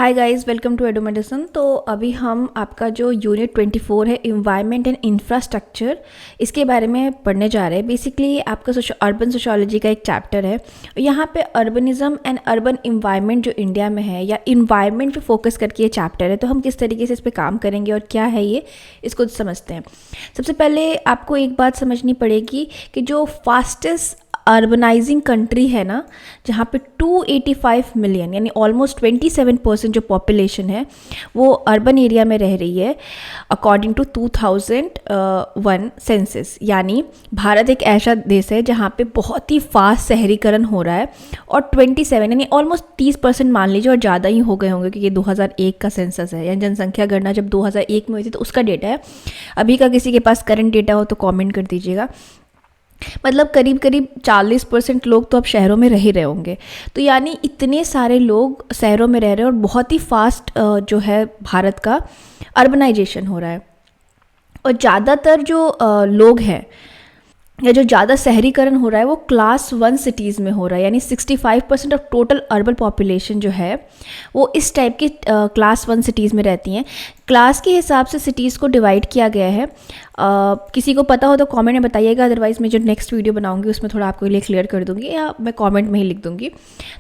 Hi guys, welcome to Ado medicine. तो अभी हम आपका जो यूनिट 24 है इन्वायरमेंट एंड इंफ्रास्ट्रक्चर, इसके बारे में पढ़ने जा रहे हैं। बेसिकली आपका अर्बन सोशियोलॉजी का एक चैप्टर है। यहाँ पे अर्बनिज्म एंड अर्बन इन्वायरमेंट जो इंडिया में है या इन्वायरमेंट पे फोकस करके ये चैप्टर है, तो हम किस तरीके से इस पर काम करेंगे और क्या है ये, इसको समझते हैं। सबसे पहले आपको एक बात समझनी पड़ेगी कि जो फास्टेस्ट अर्बनाइजिंग कंट्री है ना, जहाँ पे 285 मिलियन यानी ऑलमोस्ट 27% जो पॉपुलेशन है वो अर्बन एरिया में रह रही है अकॉर्डिंग टू 2001 सेंसस। यानी भारत एक ऐसा देश है जहाँ पे बहुत ही फास्ट शहरीकरण हो रहा है और 27 यानी ऑलमोस्ट 30% मान लीजिए, और ज़्यादा ही हो गए होंगे क्योंकि ये 2001 का सेंसस है, यानी जनसंख्या गणना जब 2001 में हुई थी तो उसका डेटा है। अभी का किसी के पास करंट डेटा हो तो कॉमेंट कर दीजिएगा। मतलब करीब करीब 40% लोग तो अब शहरों में रह ही रहे होंगे। तो यानी इतने सारे लोग शहरों में रह रहे हैं और बहुत ही फास्ट जो है भारत का अर्बनाइजेशन हो रहा है। और ज़्यादातर जो लोग हैं या जो ज़्यादा शहरीकरण हो रहा है वो क्लास 1 सिटीज़ में हो रहा है, यानी 65% ऑफ टोटल अर्बन पॉपुलेशन जो है वो इस टाइप की क्लास 1 सिटीज़ में रहती हैं। क्लास के हिसाब से सिटीज़ को डिवाइड किया गया है। किसी को पता हो तो कमेंट में बताइएगा, अदरवाइज़ मैं जो नेक्स्ट वीडियो बनाऊंगी उसमें थोड़ा आपके लिए क्लियर कर दूंगी या मैं कमेंट में ही लिख दूंगी।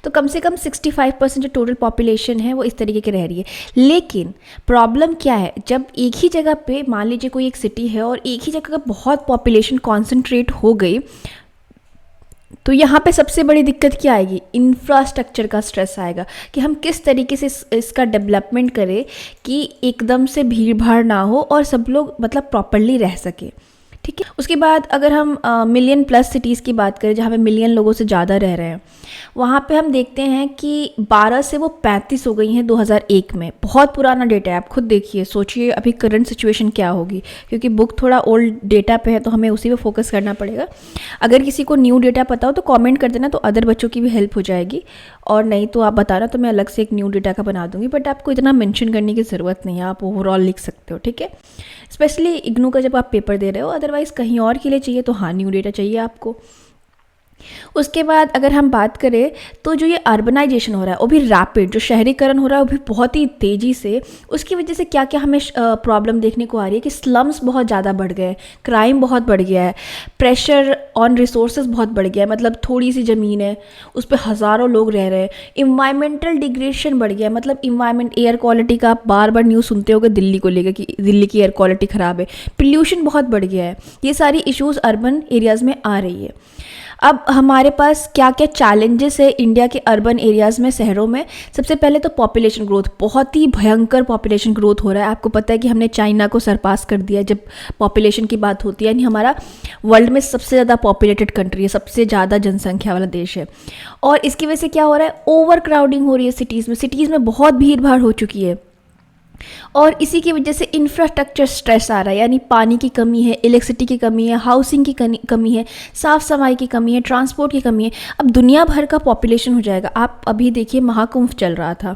तो कम से कम 65% जो टोटल पॉपुलेशन है वो इस तरीके की रह रही है। लेकिन प्रॉब्लम क्या है, जब एक ही जगह पे मान लीजिए कोई एक सिटी है और एक ही जगह का बहुत पॉपुलेशन कॉन्सेंट्रेट हो गई, तो यहाँ पे सबसे बड़ी दिक्कत क्या आएगी, इंफ्रास्ट्रक्चर का स्ट्रेस आएगा कि हम किस तरीके से इसका डेवलपमेंट करें कि एकदम से भीड़ भाड़ ना हो और सब लोग मतलब प्रॉपरली रह सके। ठीक है। उसके बाद अगर हम मिलियन प्लस सिटीज़ की बात करें जहाँ पे मिलियन लोगों से ज़्यादा रह रहे हैं, वहाँ पे हम देखते हैं कि 12 से वो 35 हो गई हैं 2001 में। बहुत पुराना डेटा है, आप खुद देखिए, सोचिए अभी करंट सिचुएशन क्या होगी, क्योंकि बुक थोड़ा ओल्ड डेटा पे है तो हमें उसी पे फोकस करना पड़ेगा। अगर किसी को न्यू डेटा पता हो तो कमेंट कर देना, तो अदर बच्चों की भी हेल्प हो जाएगी, और नहीं तो आप बताना तो मैं अलग से एक न्यू डेटा का बना दूंगी। बट आपको इतना मेंशन करने की ज़रूरत नहीं है, आप ओवरऑल लिख सकते हो। ठीक है, स्पेशली इग्नू का जब आप पेपर दे रहे हो, अदरवाइज़ कहीं और के लिए चाहिए तो हाँ, न्यू डेटा चाहिए आपको। उसके बाद अगर हम बात करें तो जो ये अर्बनाइजेशन हो रहा है वो भी रैपिड, जो शहरीकरण हो रहा है वो भी बहुत ही तेज़ी से, उसकी वजह से क्या क्या हमें प्रॉब्लम देखने को आ रही है कि स्लम्स बहुत ज़्यादा बढ़ गए हैं, क्राइम बहुत बढ़ गया है, प्रेशर ऑन रिसोर्सेज बहुत बढ़ गया है। मतलब थोड़ी सी ज़मीन है उस पर हज़ारों लोग रह रहे हैं। इन्वायरमेंटल डिग्रेडेशन बढ़ गया है, मतलब इन्वायरमेंट, एयर क्वालिटी का आप बार बार न्यूज़ सुनते होगे दिल्ली को लेकर कि दिल्ली की एयर क्वालिटी ख़राब है, पोल्यूशन बहुत बढ़ गया है। ये सारी इश्यूज़ अर्बन एरियाज़ में आ रही है। अब हमारे पास क्या क्या चैलेंजेस है इंडिया के अर्बन एरियाज़ में, शहरों में। सबसे पहले तो पॉपुलेशन ग्रोथ, बहुत ही भयंकर पॉपुलेशन ग्रोथ हो रहा है। आपको पता है कि हमने चाइना को सरपास कर दिया जब पॉपुलेशन की बात होती है, यानी हमारा वर्ल्ड में सबसे ज़्यादा पॉपुलेटेड कंट्री है, सबसे ज़्यादा जनसंख्या वाला देश है। और इसकी वजह से क्या हो रहा है, ओवर क्राउडिंग हो रही है सिटीज़ में बहुत भीड़ भाड़ हो चुकी है। और इसी की वजह से इंफ्रास्ट्रक्चर स्ट्रेस आ रहा है, यानी पानी की कमी है, इलेक्ट्रिसिटी की कमी है, हाउसिंग की कमी है, साफ सफाई की कमी है, ट्रांसपोर्ट की कमी है। अब दुनिया भर का पॉपुलेशन हो जाएगा। आप अभी देखिए महाकुंभ चल रहा था,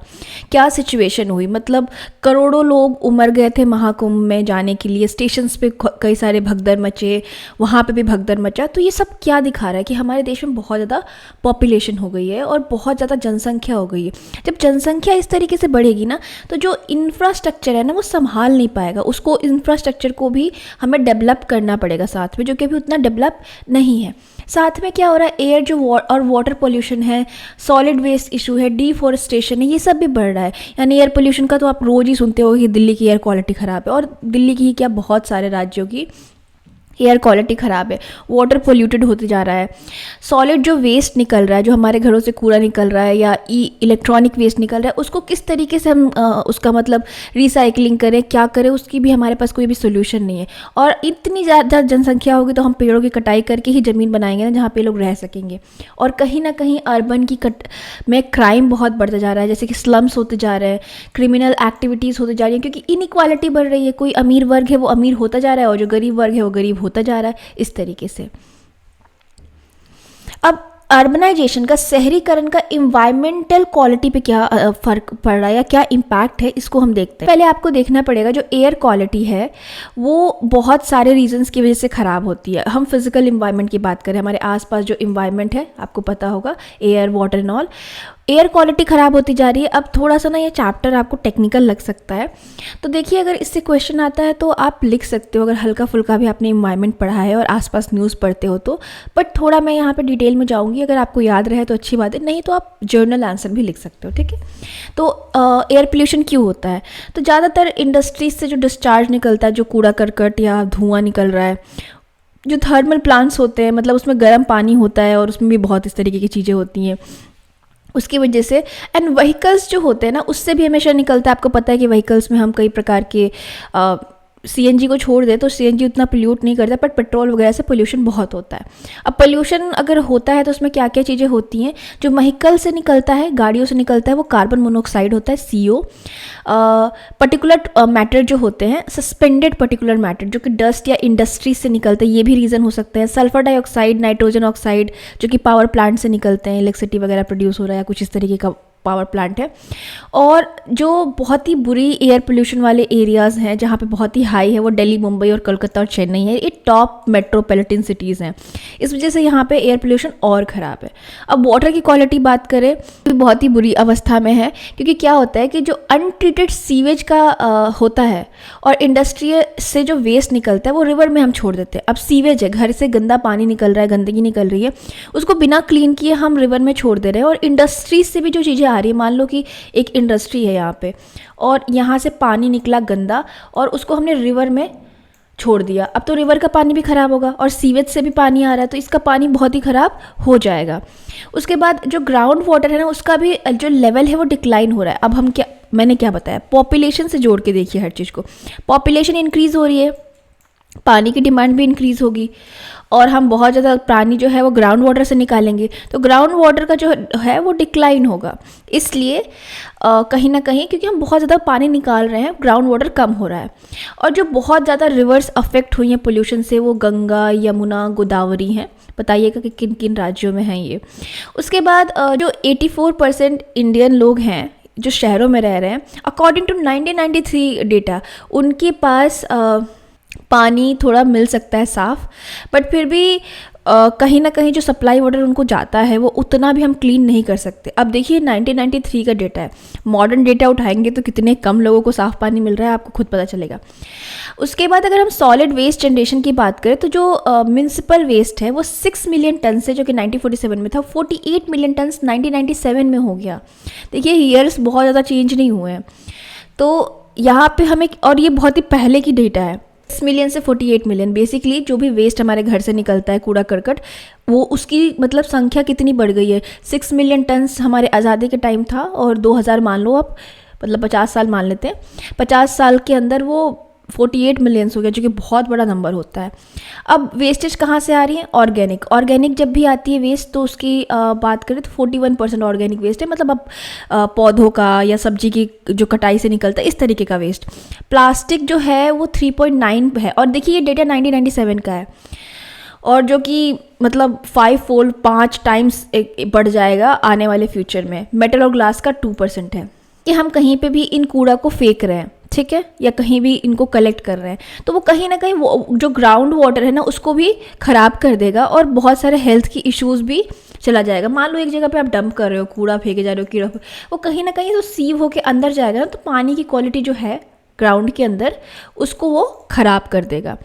क्या सिचुएशन हुई, मतलब करोड़ों लोग उमड़ गए थे महाकुंभ में जाने के लिए, स्टेशंस पे कई सारे भगदड़ मचे, वहाँ पे भी भगदड़ मचा। तो ये सब क्या दिखा रहा है कि हमारे देश में बहुत ज़्यादा पॉपुलेशन हो गई है और बहुत ज़्यादा जनसंख्या हो गई है। जब जनसंख्या इस तरीके से बढ़ेगी ना, तो जो इंफ्रास्ट्रक्चर है ना वो संभाल नहीं पाएगा, उसको इंफ्रास्ट्रक्चर को भी हमें डेवलप करना पड़ेगा साथ में, जो कि अभी उतना डेवलप नहीं है। साथ में क्या हो रहा है, एयर जो और वाटर पोल्यूशन है, सॉलिड वेस्ट इशू है, डिफॉरेस्टेशन है, ये सब भी बढ़ रहा है। यानी एयर पोल्यूशन का तो आप रोज़ ही सुनते हो कि दिल्ली की एयर क्वालिटी ख़राब है, और दिल्ली की ही क्या, बहुत सारे राज्यों की एयर क्वालिटी ख़राब है। वाटर पोल्यूटेड होते जा रहा है। सॉलिड जो वेस्ट निकल रहा है, जो हमारे घरों से कूड़ा निकल रहा है या इलेक्ट्रॉनिक वेस्ट निकल रहा है, उसको किस तरीके से हम उसका मतलब रिसाइकलिंग करें, क्या करें, उसकी भी हमारे पास कोई भी सोल्यूशन नहीं है। और इतनी ज़्यादा जनसंख्या होगी तो हम पेड़ों की कटाई करके ही ज़मीन बनाएंगे ना जहाँ पे लोग रह सकेंगे। और कहीं ना कहीं अर्बन की में क्राइम बहुत बढ़ता जा रहा है, जैसे कि स्लम्स होते जा रहे हैं, क्रिमिनल एक्टिविटीज़ होते जा रही हैं, क्योंकि इनइक्वालिटी बढ़ रही है। कोई अमीर वर्ग है वो अमीर होता जा रहा है और जो गरीब वर्ग है वो गरीब होता जा रहा है, इस तरीके से। अब अर्बनाइजेशन का, शहरीकरण का इन्वायरमेंटल क्वालिटी पे क्या फ़र्क पड़ रहा है या क्या इम्पैक्ट है, इसको हम देखते हैं। पहले आपको देखना पड़ेगा जो एयर क्वालिटी है वो बहुत सारे रीजंस की वजह से ख़राब होती है। हम फिजिकल इन्वायरमेंट की बात करें, हमारे आसपास जो इन्वायरमेंट है, आपको पता होगा, air, water and all, air quality ख़राब होती जा रही है। अब थोड़ा सा ना ये चैप्टर आपको टेक्निकल लग सकता है, तो देखिए अगर इससे क्वेश्चन आता है तो आप लिख सकते हो, अगर हल्का फुल्का भी आपने इन्वायरमेंट पढ़ा है और आसपास न्यूज़ पढ़ते हो तो। बट थोड़ा मैं यहाँ पे डिटेल में जाऊँगी, अगर आपको याद रहे तो अच्छी बात है, नहीं तो आप जर्नल आंसर भी लिख सकते हो, ठीक है। तो एयर पोल्यूशन क्यों होता है? तो ज़्यादातर इंडस्ट्रीज से जो डिस्चार्ज निकलता है, जो कूड़ा करकट या धुआं निकल रहा है, जो थर्मल प्लांट्स होते हैं, मतलब उसमें गर्म पानी होता है और उसमें भी बहुत इस तरीके की चीज़ें होती हैं, उसकी वजह से। एंड व्हीकल्स जो होते हैं ना, उससे भी हमेशा निकलता है। आपको पता है कि व्हीकल्स में हम कई प्रकार के सीएनजी को छोड़ दे तो सीएनजी उतना पोल्यूट नहीं करता, बट पेट्रोल वगैरह से पोल्यूशन बहुत होता है। अब पोल्यूशन अगर होता है तो उसमें क्या क्या चीज़ें होती हैं? जो व्हीकल से निकलता है, गाड़ियों से निकलता है, वो कार्बन मोनोऑक्साइड होता है, CO। पर्टिकुलर मैटर जो होते हैं, सस्पेंडेड पर्टिकुलर मैटर, जो कि डस्ट या इंडस्ट्री से निकलते हैं, ये भी रीज़न हो सकते हैं। सल्फर डाइऑक्साइड, नाइट्रोजन ऑक्साइड, जो कि पावर प्लांट से निकलते हैं, इलेक्ट्रिसिटी वगैरह प्रोड्यूस हो रहा है, कुछ इस तरीके का पावर प्लांट है। और जो बहुत ही बुरी एयर पोल्यूशन वाले एरियाज़ हैं, जहाँ पे बहुत ही हाई है, वो दिल्ली, मुंबई और कोलकाता और चेन्नई है। ये टॉप मेट्रोपॉलिटन सिटीज़ हैं, इस वजह से यहाँ पे एयर पोल्यूशन और ख़राब है। अब वाटर की क्वालिटी बात करें तो बहुत ही बुरी अवस्था में है, क्योंकि क्या होता है कि जो अनट्रीटेड सीवेज का होता है और इंडस्ट्री से जो वेस्ट निकलता है वो रिवर में हम छोड़ देते हैं। अब सीवेज है, घर से गंदा पानी निकल रहा है, गंदगी निकल रही है, उसको बिना क्लीन किए हम रिवर में छोड़ दे रहे हैं। और इंडस्ट्रीज से भी जो चीज़ें आ रही है, मान लो कि एक इंडस्ट्री है यहाँ पे और यहाँ से पानी निकला गंदा और उसको हमने रिवर में छोड़ दिया, अब तो रिवर का पानी भी ख़राब होगा और सीवेज से भी पानी आ रहा है, तो इसका पानी बहुत ही ख़राब हो जाएगा। उसके बाद जो ग्राउंड वाटर है ना, उसका भी जो लेवल है वो डिक्लाइन हो रहा है। अब हम क्या, मैंने क्या बताया, पॉपुलेशन से जोड़ के देखिए हर चीज़ को। पॉपुलेशन इंक्रीज़ हो रही है, पानी की डिमांड भी इंक्रीज़ होगी और हम बहुत ज़्यादा पानी जो है वो ग्राउंड वाटर से निकालेंगे, तो ग्राउंड वाटर का जो है वो डिक्लाइन होगा। इसलिए कहीं ना कहीं, क्योंकि हम बहुत ज़्यादा पानी निकाल रहे हैं, ग्राउंड वाटर कम हो रहा है। और जो बहुत ज़्यादा रिवर्स अफेक्ट हुई हैं पोल्यूशन से, वो गंगा, यमुना, गोदावरी हैं। बताइएगा कि किन किन राज्यों में हैं ये। उसके बाद जो 84% इंडियन लोग हैं जो शहरों में रह रहे हैं, अकॉर्डिंग टू 1993 डेटा, उनके पास पानी थोड़ा मिल सकता है साफ़, बट फिर भी कहीं ना कहीं जो सप्लाई वाटर उनको जाता है वो उतना भी हम क्लीन नहीं कर सकते। अब देखिए 1993 का डेटा है, मॉडर्न डेटा उठाएंगे तो कितने कम लोगों को साफ़ पानी मिल रहा है, आपको खुद पता चलेगा। उसके बाद अगर हम सॉलिड वेस्ट जनरेशन की बात करें तो जो म्यूनसिपल वेस्ट है वो 6 मिलियन टन से, जो कि 1947 में था, 48 मिलियन टन 1997 में हो गया। देखिए ईयर्स बहुत ज़्यादा चेंज नहीं हुए हैं। तो यहाँ पे हमें, और ये बहुत ही पहले की डेटा है, 6 मिलियन से 48 मिलियन, बेसिकली जो भी वेस्ट हमारे घर से निकलता है, कूड़ा करकट, वो उसकी मतलब संख्या कितनी बढ़ गई है। 6 मिलियन टन हमारे आज़ादी के टाइम था और 2000 मान लो आप, मतलब 50 साल मान लेते हैं, 50 साल के अंदर वो 48 मिलियंस हो गया, जो कि बहुत बड़ा नंबर होता है। अब वेस्टेज कहाँ से आ रही है? ऑर्गेनिक जब भी आती है वेस्ट, तो उसकी बात करें तो 41% ऑर्गेनिक वेस्ट है, मतलब अब पौधों का या सब्जी की जो कटाई से निकलता है, इस तरीके का वेस्ट। प्लास्टिक जो है वो 3.9 है, और देखिए ये डेटा 1997 का है, और जो कि मतलब 5 टाइम्स बढ़ जाएगा आने वाले फ्यूचर में। मेटल और ग्लास का 2% है कि हम कहीं पे भी इन कूड़ा को फेंक रहे हैं, ठीक है, या कहीं भी इनको कलेक्ट कर रहे हैं, तो वो कहीं ना कहीं वो जो ग्राउंड वाटर है ना, उसको भी ख़राब कर देगा और बहुत सारे हेल्थ की इश्यूज़ भी चला जाएगा। मान लो एक जगह पे आप डंप कर रहे हो, कूड़ा फेंके जा रहे हो, कीड़ा, वो कहीं ना कहीं तो सीव होके अंदर जाएगा ना, तो पानी की क्वालिटी जो है ग्राउंड के अंदर, उसको वो ख़राब कर देगा।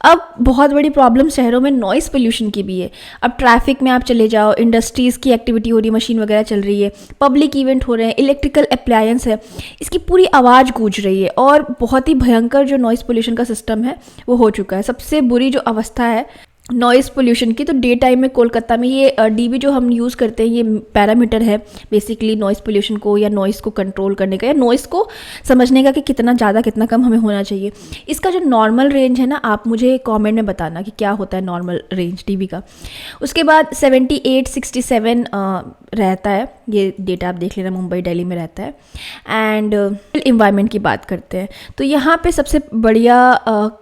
अब बहुत बड़ी प्रॉब्लम शहरों में नॉइज़ पोल्यूशन की भी है। अब ट्रैफिक में आप चले जाओ, इंडस्ट्रीज़ की एक्टिविटी हो रही है, मशीन वगैरह चल रही है, पब्लिक इवेंट हो रहे हैं, इलेक्ट्रिकल अप्लायंस है, इसकी पूरी आवाज़ गूंज रही है और बहुत ही भयंकर जो नॉइज़ पोल्यूशन का सिस्टम है वो हो चुका है। सबसे बुरी जो अवस्था है नॉइज़ पोल्यूशन की, तो डे टाइम में कोलकाता में ये डीबी जो हम यूज़ करते हैं, ये पैरामीटर है बेसिकली नॉइज़ पोल्यूशन को या नॉइज़ को कंट्रोल करने का, या नॉइज़ को समझने का कि कितना ज़्यादा कितना कम हमें होना चाहिए। इसका जो नॉर्मल रेंज है ना, आप मुझे कमेंट में बताना कि क्या होता है नॉर्मल रेंज डीबी का। उसके बाद 78-67 रहता है, ये डेटा आप देख लेना, मुंबई दिल्ली में रहता है। एंड इन्वायरमेंट की बात करते हैं तो यहाँ पे सबसे बढ़िया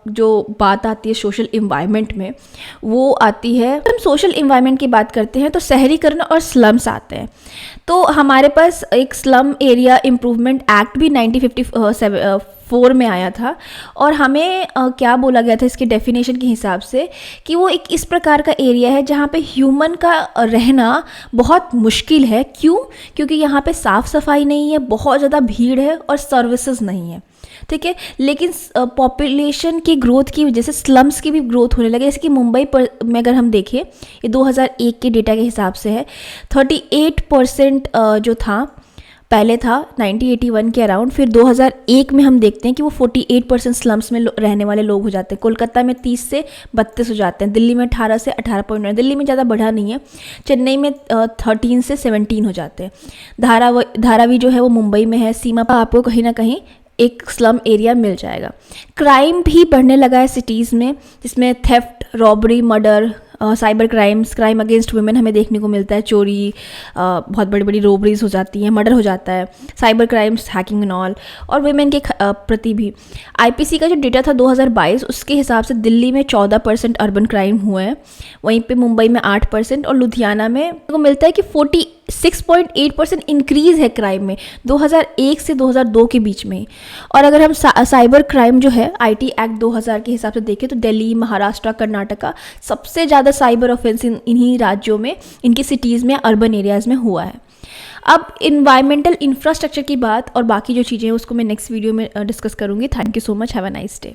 जो बात आती है सोशल इन्वायरमेंट में, वो आती है, हम सोशल इन्वायरमेंट की बात करते हैं तो शहरीकरण और स्लम्स आते हैं। तो हमारे पास एक स्लम एरिया इम्प्रूवमेंट एक्ट भी 2004 में आया था और हमें क्या बोला गया था इसके डेफिनेशन के हिसाब से कि वो एक इस प्रकार का एरिया है जहाँ पे ह्यूमन का रहना बहुत मुश्किल है। क्यों? क्योंकि यहाँ पे साफ़ सफाई नहीं है, बहुत ज़्यादा भीड़ है और सर्विसेज नहीं है। ठीक है, लेकिन पॉपुलेशन की ग्रोथ की वजह से स्लम्स की भी ग्रोथ होने लगी। जैसे कि मुंबई पर में अगर हम देखें, ये 2001 के डेटा के हिसाब से है, 38% जो था पहले था 1981 के अराउंड, फिर 2001 में हम देखते हैं कि वो 48% स्लम्स में रहने वाले लोग हो जाते हैं। कोलकाता में 30 से 32 हो जाते हैं, दिल्ली में 18 से 18.9, दिल्ली में ज़्यादा बढ़ा नहीं है, चेन्नई में 13 से 17 हो जाते हैं। धारावी जो है वो मुंबई में है, सीमा पर आपको कहीं ना कहीं एक स्लम एरिया मिल जाएगा। क्राइम भी बढ़ने लगा है सिटीज़ में, जिसमें theft, robbery, murder, cyber crimes, crime against women हमें देखने को मिलता है। चोरी, बहुत बड़ी बड़ी रोबरीज हो जाती हैं, मर्डर हो जाता है, cyber crimes, hacking and all, और वुमेन के प्रति भी। आईपीसी का जो डेटा था 2022, उसके हिसाब से दिल्ली में 14% अर्बन क्राइम हुए हैं, वहीं पे मुंबई में 8% और लुधियाना में को मिलता है कि 46.8% इंक्रीज़ है क्राइम में 2001 से 2002 के बीच में। और अगर हम साइबर क्राइम जो है आईटी एक्ट 2000 के हिसाब से देखें तो दिल्ली, महाराष्ट्र, कर्नाटका सबसे ज़्यादा साइबर ऑफेंस इन्हीं राज्यों में, इनकी सिटीज़ में, अर्बन एरियाज़ में हुआ है। अब इन्वायरमेंटल इंफ्रास्ट्रक्चर की बात और बाकी जो चीज़ें हैं उसको मैं नेक्स्ट वीडियो में डिस्कस करूँगी। Thank you so much, have a nice day.